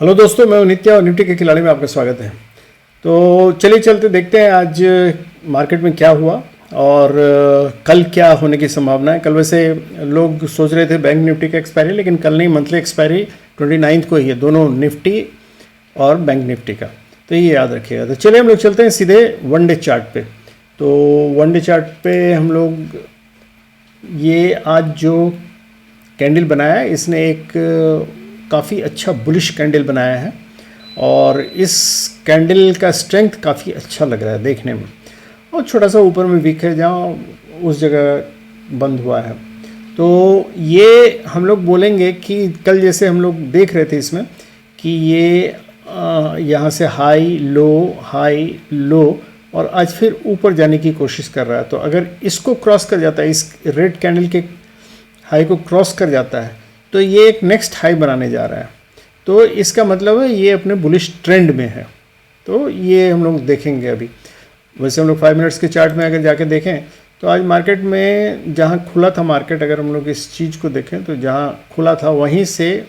Hello दोस्तों, मैं हूं नित्या और निफ्टी के खिलाड़ी में आपका स्वागत है। तो चलिए चलते देखते हैं आज मार्केट में क्या हुआ और कल क्या होने की संभावना है। कल वैसे लोग सोच रहे थे बैंक निफ्टी का एक्सपायरी, लेकिन कल नहीं, मंथली एक्सपायरी 29 को ही है, दोनों निफ्टी और बैंक निफ्टी का, तो ये याद रखिएगा। तो चलिए हम लोग चलते हैं सीधे वन डे चार्ट पे। तो वन डे चार्ट पे हम लोग ये आज जो कैंडल बनाया है, इसने एक काफ़ी अच्छा बुलिश कैंडल बनाया है और इस कैंडल का स्ट्रेंथ काफ़ी अच्छा लग रहा है देखने में, और छोटा सा ऊपर में वीक है जहाँ उस जगह बंद हुआ है। तो ये हम लोग बोलेंगे कि कल जैसे हम लोग देख रहे थे इसमें कि ये यहाँ से हाई लो और आज फिर ऊपर जाने की कोशिश कर रहा है। तो अगर इसको क्रॉस कर जाता है, इस रेड कैंडल के हाई को क्रॉस कर जाता है, तो ये एक नेक्स्ट हाई बनाने जा रहा है। तो इसका मतलब है ये अपने बुलिश ट्रेंड में है। तो ये हम लोग देखेंगे अभी। वैसे हम लोग 5 मिनट्स के चार्ट में अगर जाके देखें तो आज मार्केट में जहाँ खुला था मार्केट, अगर हम लोग इस चीज़ को देखें तो जहाँ खुला था वहीं से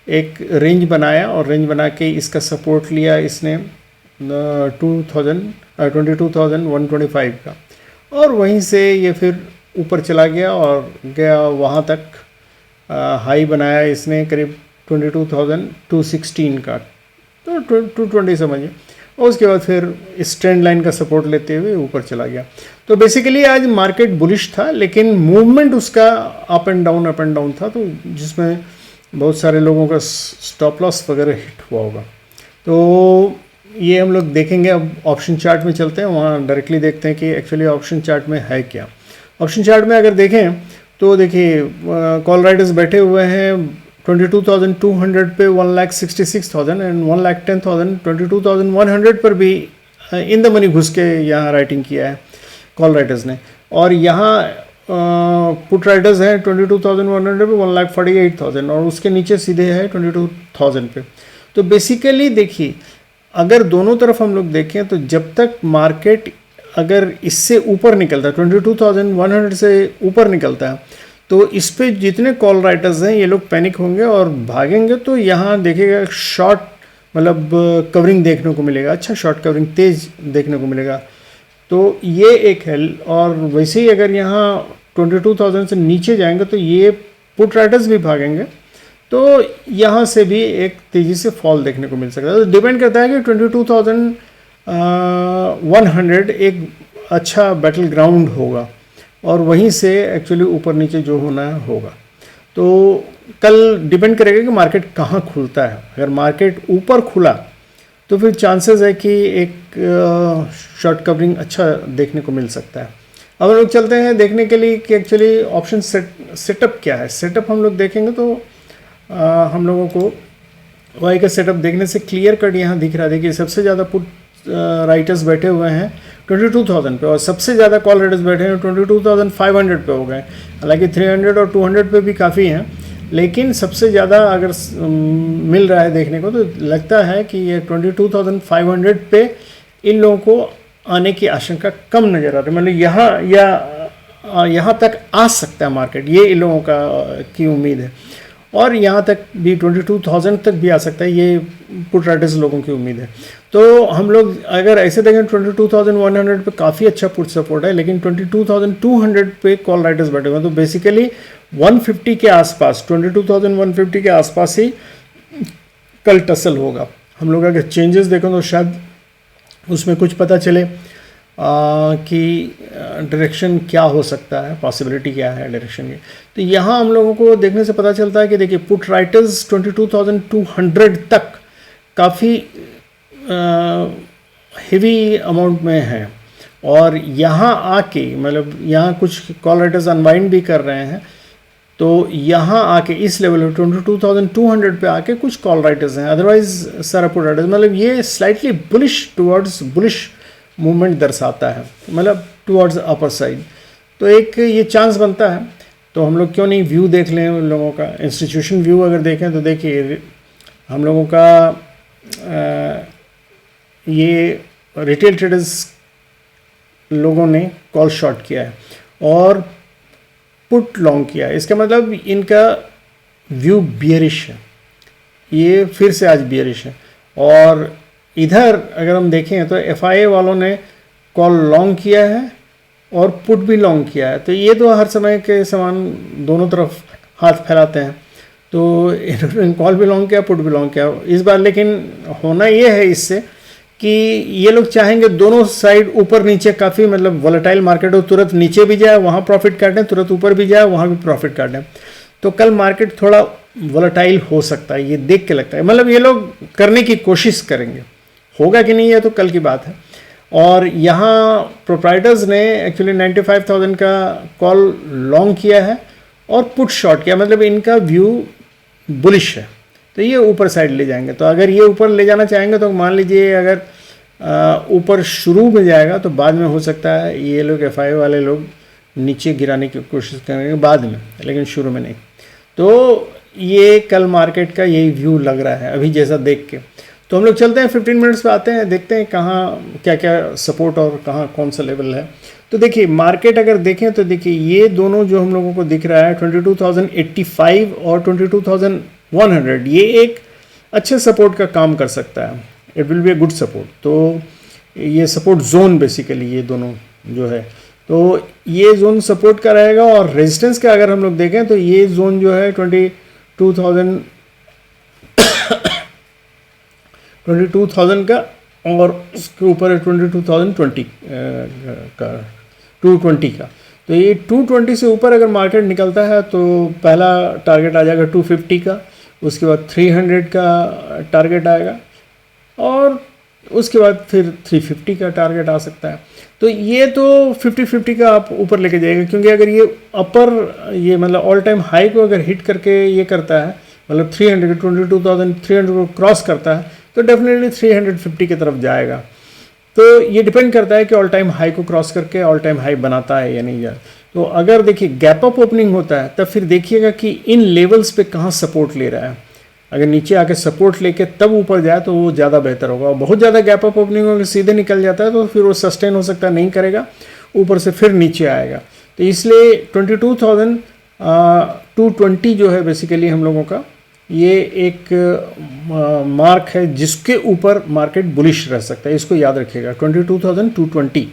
एक रेंज बनाया और रेंज बना के इसका सपोर्ट लिया इसने 22,125 का, और वहीं से ये फिर ऊपर चला गया और गया वहाँ तक। हाई बनाया इसने करीब 22,216 का, तो 220 समझिए, और उसके बाद फिर इस ट्रेंड लाइन का सपोर्ट लेते हुए ऊपर चला गया। तो बेसिकली आज मार्केट बुलिश था, लेकिन मूवमेंट उसका अप एंड डाउन था, तो जिसमें बहुत सारे लोगों का स्टॉप लॉस वगैरह हिट हुआ होगा। तो ये हम लोग देखेंगे। अब ऑप्शन चार्ट में चलते हैं, वहाँ डायरेक्टली देखते हैं कि एक्चुअली ऑप्शन चार्ट में है क्या। ऑप्शन चार्ट में अगर देखें तो देखिए कॉल राइडर्स बैठे हुए हैं 22,200 पे 1,66,000 एंड 1,10,000, 22,100 पर भी इन द मनी घुस के यहाँ राइटिंग किया है कॉल राइडर्स ने। और यहाँ पुट राइडर्स हैं 22,100 पे 1,48,000 और उसके नीचे सीधे है 22,000 पे। तो बेसिकली देखिए, अगर दोनों तरफ हम लोग देखें तो जब तक मार्केट अगर इससे ऊपर निकलता है 22,100 से ऊपर निकलता है, तो इस पे जितने कॉल राइटर्स हैं ये लोग पैनिक होंगे और भागेंगे। तो यहाँ देखिएगा शॉर्ट मतलब कवरिंग देखने को मिलेगा, अच्छा शॉर्ट कवरिंग तेज देखने को मिलेगा। तो ये एक है। और वैसे ही अगर यहाँ 22,000 से नीचे जाएंगे तो ये पुट राइटर्स भी भागेंगे, तो यहाँ से भी एक तेज़ी से फॉल देखने को मिल सकता है। तो डिपेंड करता है कि 22,100 एक अच्छा बैटल ग्राउंड होगा और वहीं से एक्चुअली ऊपर नीचे जो होना होगा। तो कल डिपेंड करेगा कि मार्केट कहाँ खुलता है। अगर मार्केट ऊपर खुला तो फिर चांसेस है कि एक शॉर्ट कवरिंग अच्छा देखने को मिल सकता है। अब हम लोग चलते हैं देखने के लिए कि एक्चुअली ऑप्शन सेटअप क्या है। सेटअप हम लोग देखेंगे तो हम लोगों को वाई का सेटअप देखने से क्लियर कट यहाँ दिख रहा है। देखिए सबसे ज़्यादा पुट राइटर्स बैठे हुए हैं 22,000 पे और सबसे ज़्यादा कॉल राइटर्स बैठे हैं 22,500 पे हो गए। हालांकि 300 और 200 पे भी काफ़ी हैं, लेकिन सबसे ज़्यादा अगर मिल रहा है देखने को तो लगता है कि ये 22,500 पे इन लोगों को आने की आशंका कम नज़र आ रही है। मतलब यहाँ तक आ सकता है मार्केट, ये इन लोगों की उम्मीद है। और यहाँ तक भी 22,000 तक भी आ सकता है, ये पुट राइटर्स लोगों की उम्मीद है। तो हम लोग अगर ऐसे देखें 22,100 पे काफ़ी अच्छा पुट सपोर्ट है, लेकिन 22,200 पे कॉल राइटर्स बैठे हुए हैं। तो बेसिकली 150 के आसपास, 22,150 के आसपास ही कल टसल होगा। हम लोग अगर चेंजेस देखें तो शायद उसमें कुछ पता चले कि डायरेक्शन क्या हो सकता है, पॉसिबिलिटी क्या है डायरेक्शन की। तो यहाँ हम लोगों को देखने से पता चलता है कि देखिए पुट राइटर्स 22,200 तक काफ़ी हेवी अमाउंट में है, और यहाँ आके मतलब यहाँ कुछ कॉल राइटर्स अनवाइंड भी कर रहे हैं। तो यहाँ आके इस लेवल में 22,200 पे आके कुछ कॉल राइटर्स हैं, अदरवाइज सारा पुट राइटर्स, मतलब ये slightly bullish towards bullish movement दर्शाता है, मतलब टुवर्ड्स अपर साइड। तो एक ये चांस बनता है। तो हम लोग क्यों नहीं व्यू देख लें उन लोगों का, इंस्टीट्यूशन व्यू अगर देखें तो देखिए हम लोगों का ये रिटेल ट्रेडर्स लोगों ने कॉल शॉर्ट किया है और पुट लॉन्ग किया है। इसका मतलब इनका व्यू बियरिश है। ये फिर से आज बियरिश है। और इधर अगर हम देखें तो FIA वालों ने कॉल लॉन्ग किया है और पुट भी लॉन्ग किया है। तो ये तो हर समय के समान दोनों तरफ हाथ फैलाते हैं। तो इन्होंने कॉल भी लॉन्ग किया, पुट भी लॉन्ग किया इस बार। लेकिन होना ये है इससे कि ये लोग चाहेंगे दोनों साइड ऊपर नीचे, काफ़ी मतलब वोलेटाइल मार्केट हो, तुरंत नीचे भी जाए वहाँ प्रॉफिट काटें, तुरंत ऊपर भी जाए वहाँ भी प्रॉफिट काटें। तो कल मार्केट थोड़ा वोलेटाइल हो सकता है, ये देख के लगता है। मतलब ये लोग करने की कोशिश करेंगे, होगा कि नहीं है तो कल की बात है। और यहाँ प्रोप्राइटर्स ने एक्चुअली 95,000 का कॉल लॉन्ग किया है और पुट शॉर्ट किया, मतलब इनका व्यू बुलिश है। तो ये ऊपर साइड ले जाएंगे। तो अगर ये ऊपर ले जाना चाहेंगे तो मान लीजिए अगर ऊपर शुरू में जाएगा तो बाद में हो सकता है ये लोग FIA वाले लोग नीचे गिराने की कोशिश करेंगे बाद में, लेकिन शुरू में नहीं। तो ये कल मार्केट का यही व्यू लग रहा है अभी जैसा देख के। तो हम लोग चलते हैं 15 मिनट्स पे आते हैं, देखते हैं कहाँ क्या क्या सपोर्ट और कहाँ कौन सा लेवल है। तो देखिए मार्केट अगर देखें तो देखिए ये दोनों जो हम लोगों को दिख रहा है 22,085 और 22,100, ये एक अच्छे सपोर्ट का काम कर सकता है। It will be a good support. तो ये सपोर्ट जोन बेसिकली ये दोनों जो है, तो ये जोन सपोर्ट का रहेगा। और रेजिस्टेंस का अगर हम लोग देखें तो ये जोन जो है 22,000 का और उसके ऊपर है 22,020 का 220 का। तो ये 220 से ऊपर अगर मार्केट निकलता है तो पहला टारगेट आ जाएगा 250 का, उसके बाद 300 का टारगेट आएगा और उसके बाद फिर 350 का टारगेट आ सकता है। तो ये तो 50-50 का आप ऊपर लेके जाएगा, क्योंकि अगर ये अपर ये मतलब ऑल टाइम हाई को अगर हिट करके ये करता है, मतलब 22,300 को क्रॉस करता है तो डेफिनेटली 350 की तरफ जाएगा। तो ये डिपेंड करता है कि ऑल टाइम हाई को क्रॉस करके ऑल टाइम हाई बनाता है या नहीं यार। तो अगर देखिए गैप अप ओपनिंग होता है तब फिर देखिएगा कि इन लेवल्स पे कहाँ सपोर्ट ले रहा है। अगर नीचे आके सपोर्ट लेके तब ऊपर जाए तो वो ज़्यादा बेहतर होगा। और बहुत ज़्यादा गैप अप ओपनिंग होकर सीधे निकल जाता है तो फिर वो सस्टेन हो सकता है, नहीं करेगा, ऊपर से फिर नीचे आएगा। तो इसलिए 22,220 जो है बेसिकली हम लोगों का ये एक मार्क है जिसके ऊपर मार्केट बुलिश रह सकता है, इसको याद रखिएगा 22,220।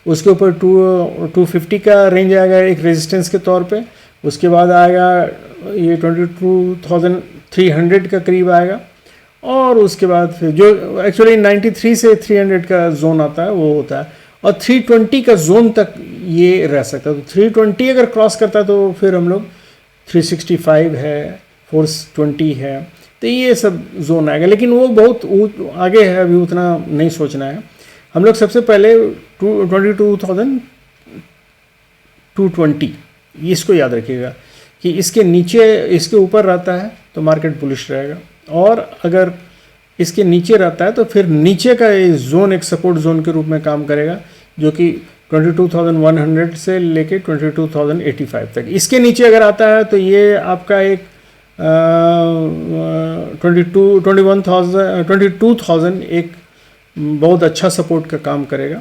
उसके ऊपर 250 का रेंज आएगा एक रेजिस्टेंस के तौर पे। उसके बाद आएगा ये 22,300 का करीब आएगा और उसके बाद फिर जो एक्चुअली 93 से 300 का जोन आता है वो होता है और 320 का जोन तक ये रह सकता है। तो 320 अगर क्रॉस करता है तो फिर हम लोग 365 है, 420 है, तो ये सब जोन आएगा। लेकिन वो बहुत आगे है, अभी उतना नहीं सोचना है। हम लोग सबसे पहले 22,220 इसको याद रखिएगा कि इसके नीचे इसके ऊपर रहता है तो मार्केट बुलिश रहेगा, और अगर इसके नीचे रहता है तो फिर नीचे का ये जोन एक सपोर्ट जोन के रूप में काम करेगा, जो कि 22,100 से लेके 22,085 तक। इसके नीचे अगर आता है तो ये आपका एक 22,000 एक बहुत अच्छा सपोर्ट का काम करेगा।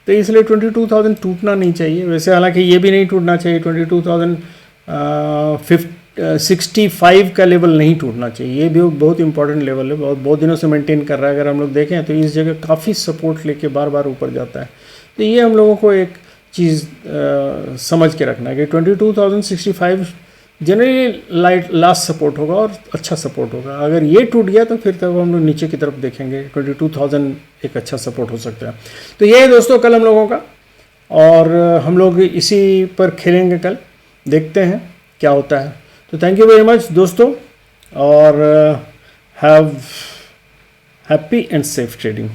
तो इसलिए 22,000 टूटना नहीं चाहिए। वैसे हालांकि ये भी नहीं टूटना चाहिए, 22,065 का लेवल नहीं टूटना चाहिए। ये भी बहुत इंपॉर्टेंट लेवल है, बहुत दिनों से मेंटेन कर रहा है। अगर हम लोग देखें तो इस जगह काफ़ी सपोर्ट लेके बार बार ऊपर जाता है। तो ये हम लोगों को एक चीज़ समझ के रखना है कि 22,065 जनरली लास्ट सपोर्ट होगा और अच्छा सपोर्ट होगा। अगर ये टूट गया तो फिर तब हम लोग नीचे की तरफ देखेंगे, 22,000 एक अच्छा सपोर्ट हो सकता है। तो ये है दोस्तों कल हम लोगों का, और हम लोग इसी पर खेलेंगे कल, देखते हैं क्या होता है। तो थैंक यू वेरी मच दोस्तों, और have happy and safe trading.